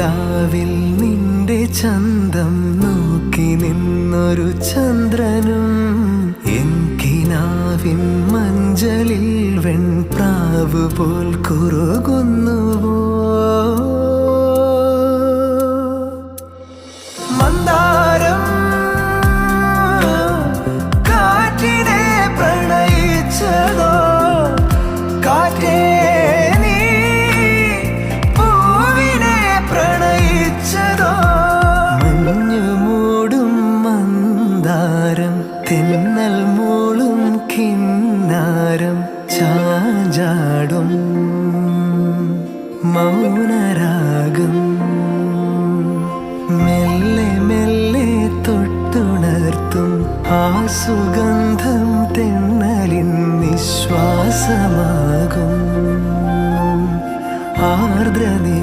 നിലാവിൽ നിന്റെ ചന്തം നോക്കി നിന്നൊരു ചന്ദ്രനും എൻകിനാവിൻ മഞ്ചലിൽ വെൺപ്രാവ് പോൽ കുറുകുന്നുവോ മന്ദാരം കാറ്റിനെ പ്രണയിച്ചതോ കാറ്റേ നീ പൂവിനെ പ്രണയിച്ചതോ മഞ്ഞു മൂടും മന്ദാരം തെന്നൽ മൂളും കിന്നാരം ചാഞ്ചാടും മൗനരാഗം മെല്ലെ മെല്ലെ തൊട്ടുണർത്തും ആ സുഗന്ധം തെന്നലിൻ നിശ്വാസമാകും ആർദ്രനീ